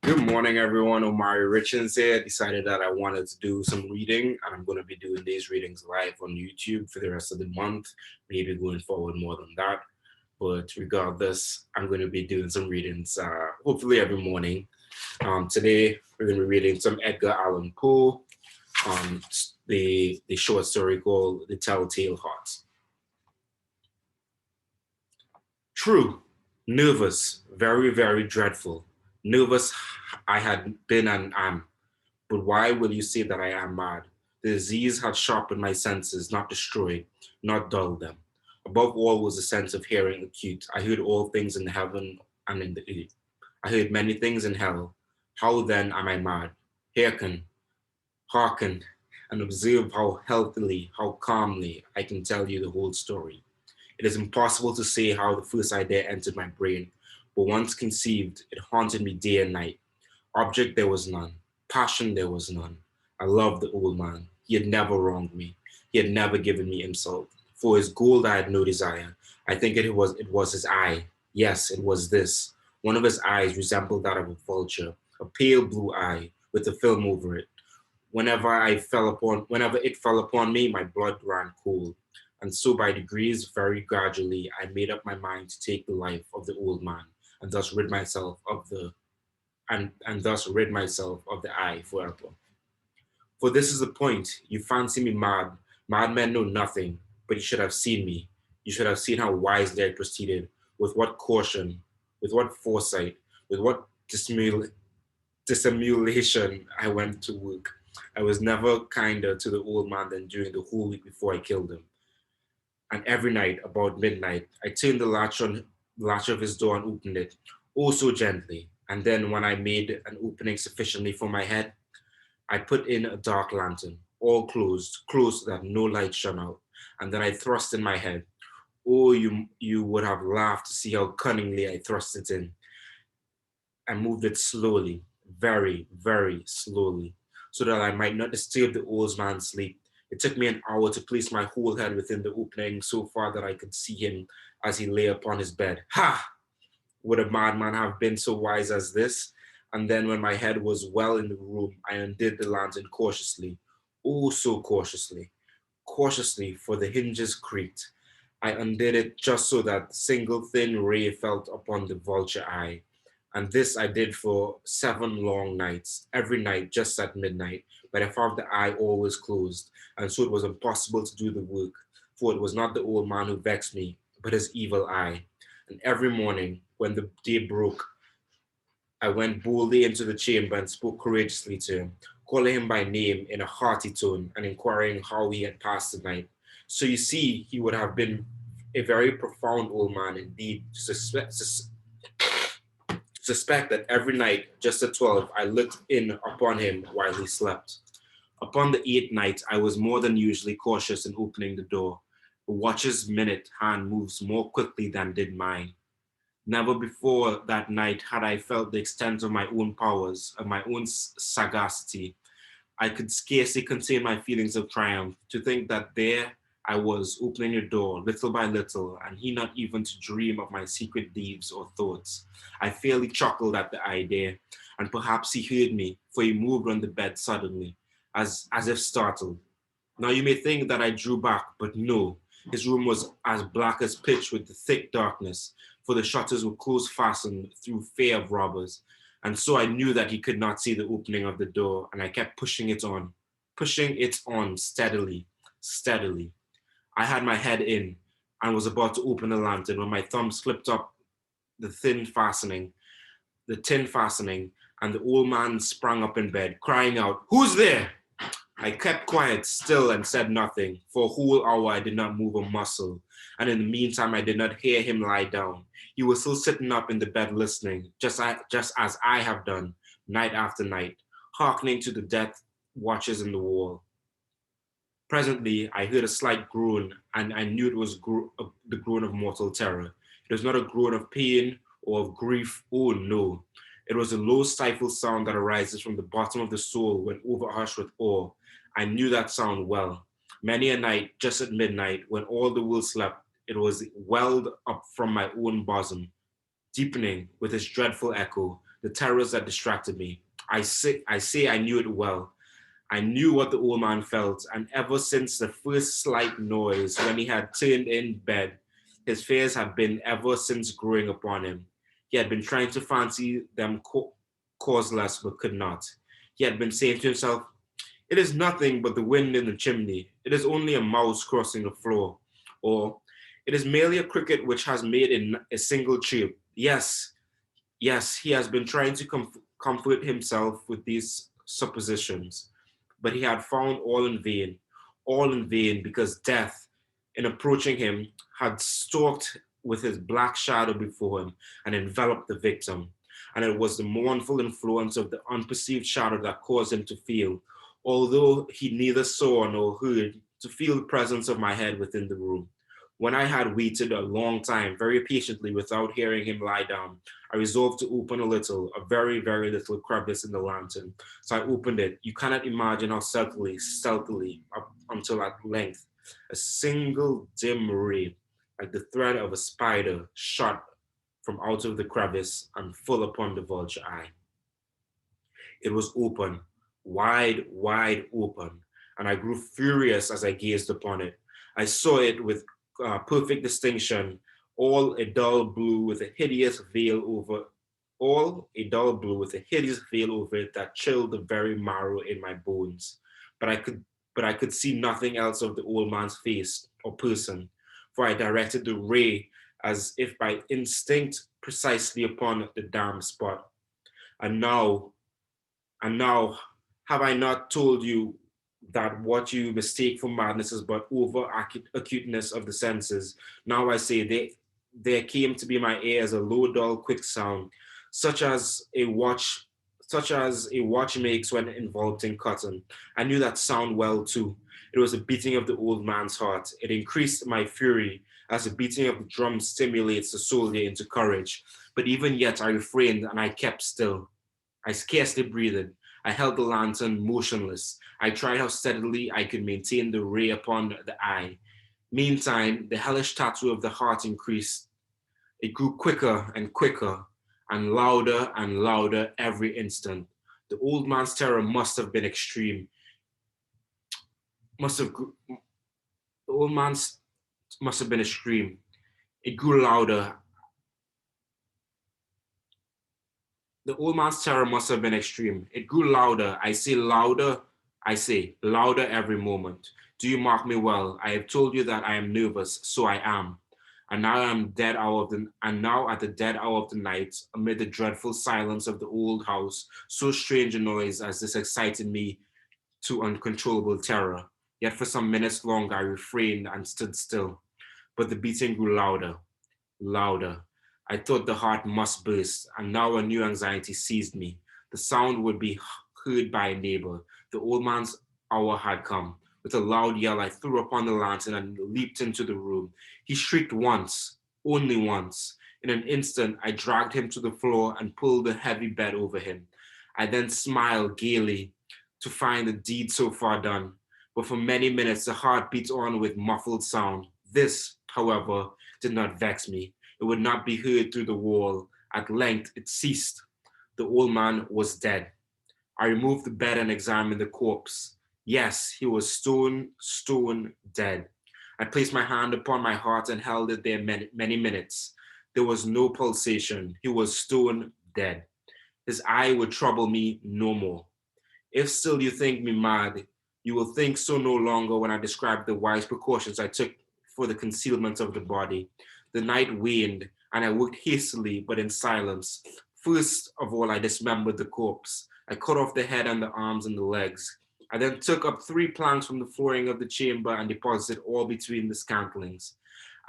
Good morning, everyone. Omari Richards here. Decided that I wanted to do some reading, and I'm going to be doing these readings live on YouTube for the rest of the month, maybe going forward more than that. But regardless, I'm going to be doing some readings, hopefully every morning. Today, we're going to be reading some Edgar Allen Poe, the short story called The Telltale Heart. True, nervous, very, very dreadful. Nervous I had been and am. But why will you say that I am mad? The disease had sharpened my senses, not destroyed, not dulled them. Above all was the sense of hearing acute. I heard all things in heaven and in the earth. I heard many things in hell. How then am I mad? Hearken, and observe how healthily, how calmly I can tell you the whole story. It is impossible to say how the first idea entered my brain, but once conceived, it haunted me day and night. Object there was none. Passion there was none. I loved the old man. He had never wronged me. He had never given me insult. For his gold I had no desire. I think it was his eye. Yes, it was this. One of his eyes resembled that of a vulture, a pale blue eye with a film over it. Whenever it fell upon me, my blood ran cold. And so by degrees, very gradually, I made up my mind to take the life of the old man and thus rid myself of the eye forever. For this is the point. You fancy me mad. Madmen know nothing, but you should have seen me. You should have seen how wisely I proceeded, with what caution, with what foresight, with what dissimulation I went to work. I was never kinder to the old man than during the whole week before I killed him. And every night, about midnight, I turned the latch of his door and opened it, oh so gently. And then when I made an opening sufficiently for my head, I put in a dark lantern, all closed so that no light shone out. And then I thrust in my head. Oh, you would have laughed to see how cunningly I thrust it in. I moved it slowly, very, very slowly, so that I might not disturb the old man's sleep. It took me an hour to place my whole head within the opening so far that I could see him as he lay upon his bed. Ha! Would a madman have been so wise as this? And then when my head was well in the room, I undid the lantern cautiously, oh so cautiously, cautiously, for the hinges creaked. I undid it just so that single thin ray fell upon the vulture eye. And this I did for 7 long nights, every night just at midnight, but I found the eye always closed, and so it was impossible to do the work, for it was not the old man who vexed me, but his evil eye. And every morning, when the day broke, I went boldly into the chamber and spoke courageously to him, calling him by name in a hearty tone and inquiring how he had passed the night. So you see, he would have been a very profound old man indeed to suspect that every night, just at 12, I looked in upon him while he slept. Upon the 8th night, I was more than usually cautious in opening the door. The watch's minute hand moves more quickly than did mine. Never before that night had I felt the extent of my own powers, of my own sagacity. I could scarcely contain my feelings of triumph to think that there I was opening the door little by little, and he not even to dream of my secret deeds or thoughts. I fairly chuckled at the idea, and perhaps he heard me, for he moved on the bed suddenly, as if startled. Now you may think that I drew back, but no. His room was as black as pitch with the thick darkness, for the shutters were close fastened through fear of robbers. And so I knew that he could not see the opening of the door, and I kept pushing it on steadily, steadily. I had my head in and was about to open the lantern when my thumb slipped up the the tin fastening, and the old man sprang up in bed, crying out, "Who's there?" I kept quiet still and said nothing. For a whole hour I did not move a muscle, and in the meantime I did not hear him lie down. He was still sitting up in the bed listening, just as I have done, night after night, hearkening to the death watches in the wall. Presently I heard a slight groan, and I knew it was the groan of mortal terror. It was not a groan of pain or of grief, oh no. It was a low stifled sound that arises from the bottom of the soul when overhushed with awe. I knew that sound well. Many a night, just at midnight, when all the world slept, it was welled up from my own bosom, deepening with its dreadful echo. the terrors that distracted me. I say I knew it well. I knew what the old man felt, and ever since the first slight noise when he had turned in bed, his fears had been ever since growing upon him. He had been trying to fancy them causeless, but could not. He had been saying to himself, "It is nothing but the wind in the chimney. It is only a mouse crossing the floor." Or, "It is merely a cricket which has made a single chirp." Yes, yes, he has been trying to comfort himself with these suppositions, but he had found all in vain, because death, in approaching him, had stalked with his black shadow before him and enveloped the victim. And it was the mournful influence of the unperceived shadow that caused him to feel, although he neither saw nor heard, to feel the presence of my head within the room. When I had waited a long time, very patiently, without hearing him lie down, I resolved to open a very, very little crevice in the lantern. So I opened it. You cannot imagine how stealthily, up until at length, a single dim ray, like the thread of a spider, shot from out of the crevice and full upon the vulture eye. It was open, wide, wide open, and I grew furious as I gazed upon it. I saw it with perfect distinction, all a dull blue with a hideous veil over all a dull blue with a hideous veil over it that chilled the very marrow in my bones. But I could but I could see nothing else of the old man's face or person, for I directed the ray as if by instinct precisely upon the damned spot. And now and now, have I not told you that what you mistake for madness is but over acuteness of the senses? Now I say, there came to be my ears a low, dull, quick sound, such as a watch, such as a watch makes when involved in cotton. I knew that sound well too. It was the beating of the old man's heart. It increased my fury as the beating of the drum stimulates the soldier into courage. But even yet I refrained and I kept still. I scarcely breathed. I held the lantern motionless. I tried how steadily I could maintain the ray upon the eye. Meantime, the hellish tattoo of the heart increased. It grew quicker and quicker, and louder every instant. The old man's terror must have been extreme. Must have the old man's must have been extreme. It grew louder. The old man's terror must have been extreme. It grew louder. I say, louder every moment. Do you mark me well? I have told you that I am nervous, so I am. And now at the dead hour of the night, amid the dreadful silence of the old house, so strange a noise as this excited me to uncontrollable terror. Yet for some minutes longer I refrained and stood still. But the beating grew louder, louder. I thought the heart must burst, and now a new anxiety seized me. The sound would be heard by a neighbor. The old man's hour had come. With a loud yell, I threw upon the lantern and leaped into the room. He shrieked once, only once. In an instant, I dragged him to the floor and pulled the heavy bed over him. I then smiled gaily to find the deed so far done. But for many minutes, the heart beat on with muffled sound. This, however, did not vex me. It would not be heard through the wall. At length it ceased. The old man was dead. I removed the bed and examined the corpse. Yes, he was stone dead. I placed my hand upon my heart and held it there many minutes. There was no pulsation. He was stone dead. His eye would trouble me no more. If still you think me mad, you will think so no longer when I describe the wise precautions I took for the concealment of the body. The night waned, and I worked hastily, but in silence. First of all, I dismembered the corpse. I cut off the head and the arms and the legs. I then took up 3 planks from the flooring of the chamber and deposited all between the scantlings.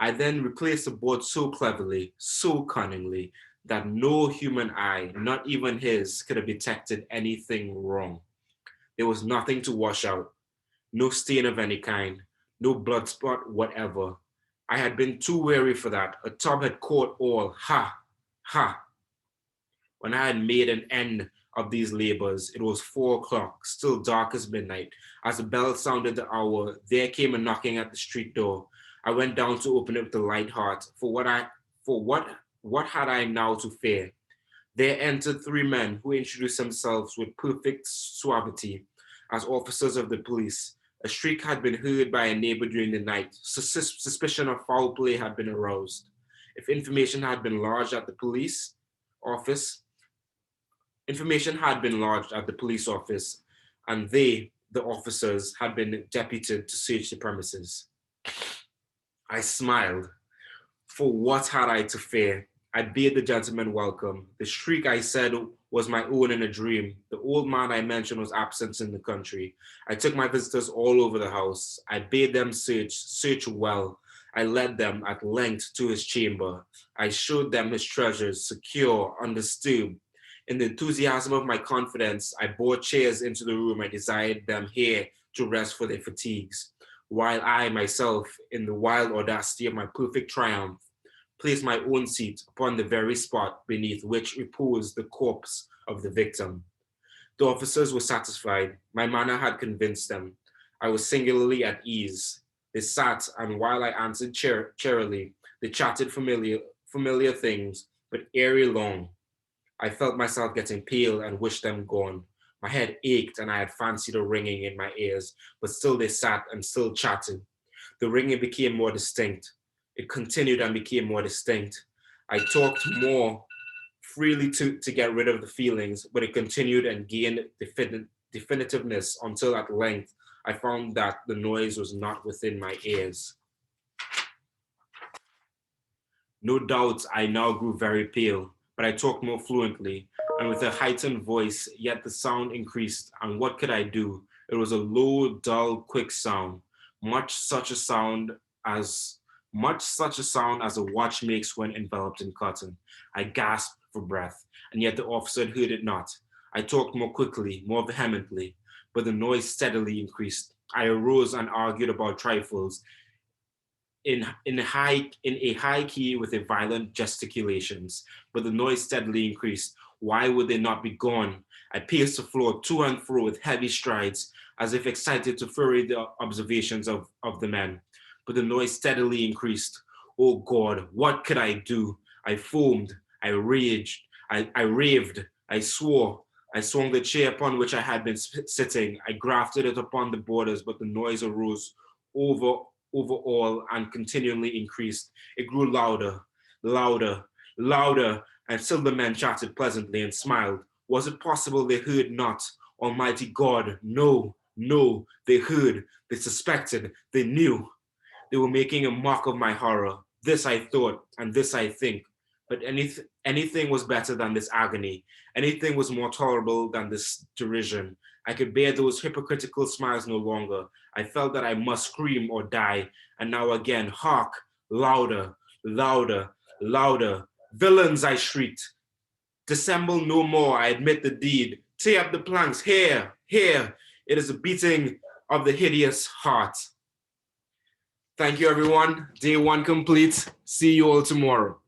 I then replaced the board so cleverly, so cunningly, that no human eye, not even his, could have detected anything wrong. There was nothing to wash out, no stain of any kind, no blood spot whatever. I had been too weary for that. A tub had caught all. Ha! Ha! When I had made an end of these labors, it was 4 o'clock, still dark as midnight. As the bell sounded the hour, there came a knocking at the street door. I went down to open it with a light heart. For what had I now to fear? There entered three men who introduced themselves with perfect suavity as officers of the police. A shriek had been heard by a neighbor during the night. Suspicion of foul play had been aroused. If information had been lodged at the police office, information had been lodged at the police office, and they, the officers, had been deputed to search the premises. I smiled. For what had I to fear? I bade the gentleman welcome. The shriek, I said, was my own in a dream. The old man I mentioned was absent in the country. I took my visitors all over the house. I bade them search well. I led them at length to his chamber. I showed them his treasures, secure, undisturbed. In the enthusiasm of my confidence, I bore chairs into the room. I desired them here to rest for their fatigues, while I myself, in the wild audacity of my perfect triumph, placed my own seat upon the very spot beneath which reposed the corpse of the victim. The officers were satisfied. My manner had convinced them. I was singularly at ease. They sat, and while I answered cheerily, they chatted familiar things, but ere long, I felt myself getting pale and wished them gone. My head ached, and I had fancied a ringing in my ears, but still they sat and still chatted. The ringing became more distinct. It continued and became more distinct. I talked more freely to get rid of the feelings, but it continued and gained definitiveness until at length I found that the noise was not within my ears. No doubt I now grew very pale, but I talked more fluently and with a heightened voice, yet the sound increased, and what could I do? It was a low, dull, quick sound, much such a sound as a watch makes when enveloped in cotton. I gasped for breath, and yet the officer heard it not. I talked more quickly, more vehemently, but the noise steadily increased. I arose and argued about trifles in a high key with a violent gesticulations, but the noise steadily increased. Why would they not be gone? I paced the floor to and fro with heavy strides, as if excited to furry the observations of the men. But the noise steadily increased. Oh God, what could I do? I foamed, I raged, I raved, I swore. I swung the chair upon which I had been sitting. I grafted it upon the borders, but the noise arose over all and continually increased. It grew louder, louder, louder, and still the men chatted pleasantly and smiled. Was it possible they heard not? Almighty God, no, no, they heard, they suspected, they knew. They were making a mock of my horror. This I thought, and this I think. But anything was better than this agony. Anything was more tolerable than this derision. I could bear those hypocritical smiles no longer. I felt that I must scream or die. And now again, hark, louder, louder, louder. Villains, I shrieked. Dissemble no more, I admit the deed. Tear up the planks, here, here. It is a beating of the hideous heart. Thank you, everyone. Day one complete. See you all tomorrow.